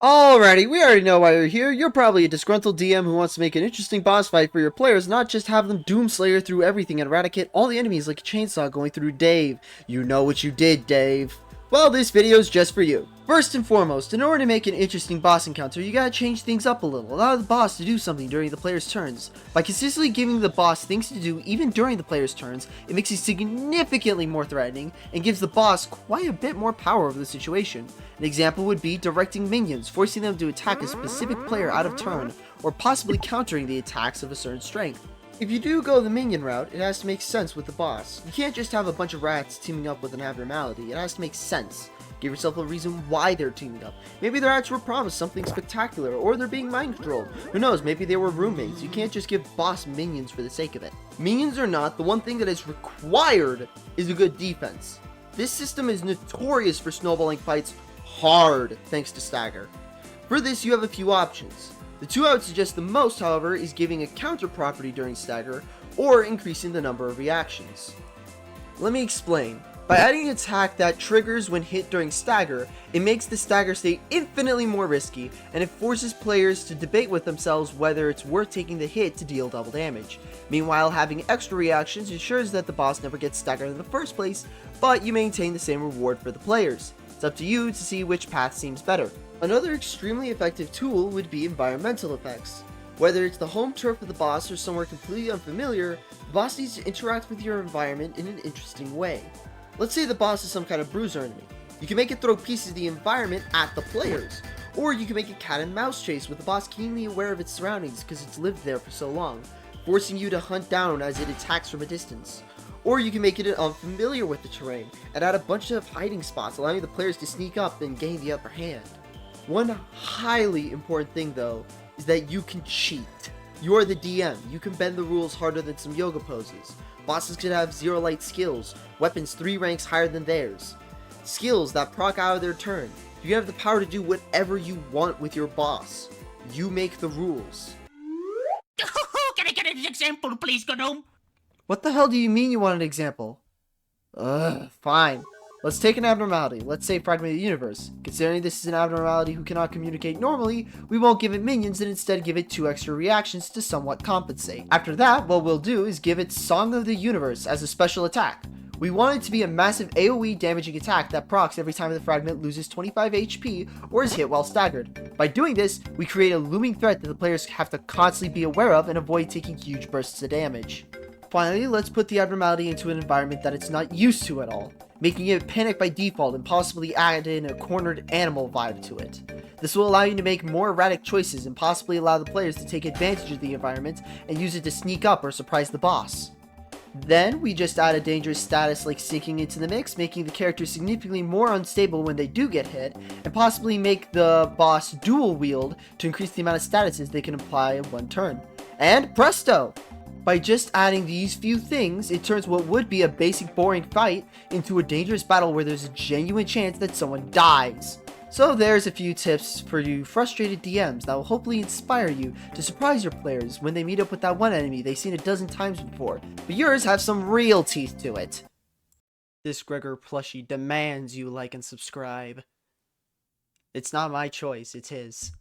Alrighty, we already know why you're here. You're probably a disgruntled DM who wants to make an interesting boss fight for your players, not just have them Doomslayer through everything and eradicate all the enemies like a chainsaw going through Dave. You know what you did, Dave. Well, this video's just for you. First and foremost, in order to make an interesting boss encounter, you gotta change things up a little. Allow the boss to do something during the player's turns. By consistently giving the boss things to do even during the player's turns, it makes it significantly more threatening and gives the boss quite a bit more power over the situation. An example would be directing minions, forcing them to attack a specific player out of turn, or possibly countering the attacks of a certain strength. If you do go the minion route, it has to make sense with the boss. You can't just have a bunch of rats teaming up with an abnormality, it has to make sense. Give yourself a reason why they're teaming up. Maybe the rats were promised something spectacular, or they're being mind controlled. Who knows, maybe they were roommates. You can't just give boss minions for the sake of it. Minions or not, the one thing that is required is a good defense. This system is notorious for snowballing fights hard thanks to stagger. For this, you have a few options. The two I would suggest the most, however, is giving a counter property during stagger, or increasing the number of reactions. Let me explain. By adding an attack that triggers when hit during stagger, it makes the stagger state infinitely more risky, and it forces players to debate with themselves whether it's worth taking the hit to deal double damage. Meanwhile, having extra reactions ensures that the boss never gets staggered in the first place, but you maintain the same reward for the players. It's up to you to see which path seems better. Another extremely effective tool would be environmental effects. Whether it's the home turf of the boss or somewhere completely unfamiliar, the boss needs to interact with your environment in an interesting way. Let's say the boss is some kind of bruiser enemy. You can make it throw pieces of the environment at the players. Or you can make a cat and mouse chase with the boss keenly aware of its surroundings because it's lived there for so long, forcing you to hunt down as it attacks from a distance. Or you can make it unfamiliar with the terrain and add a bunch of hiding spots, allowing the players to sneak up and gain the upper hand. One highly important thing though is that you can cheat. You're the DM, you can bend the rules harder than some yoga poses. Bosses could have zero light skills, weapons 3 ranks higher than theirs, skills that proc out of their turn. You have the power to do whatever you want with your boss. You make the rules. Can I get an example, please, Gnome? What the hell do you mean you want an example? Fine. Let's take an abnormality. Let's say Fragment of the Universe. Considering this is an abnormality who cannot communicate normally, we won't give it minions and instead give it 2 extra reactions to somewhat compensate. After that, what we'll do is give it Song of the Universe as a special attack. We want it to be a massive AoE damaging attack that procs every time the fragment loses 25 HP or is hit while staggered. By doing this, we create a looming threat that the players have to constantly be aware of and avoid taking huge bursts of damage. Finally, let's put the abnormality into an environment that it's not used to at all, making it panic by default and possibly add in a cornered animal vibe to it. This will allow you to make more erratic choices and possibly allow the players to take advantage of the environment and use it to sneak up or surprise the boss. Then, we just add a dangerous status like sinking into the mix, making the character significantly more unstable when they do get hit, and possibly make the boss dual wield to increase the amount of statuses they can apply in one turn. And presto! By just adding these few things, it turns what would be a basic boring fight into a dangerous battle where there's a genuine chance that someone dies. So there's a few tips for you frustrated DMs that will hopefully inspire you to surprise your players when they meet up with that one enemy they've seen a dozen times before, but yours have some real teeth to it. This Gregor plushie demands you like and subscribe. It's not my choice, it's his.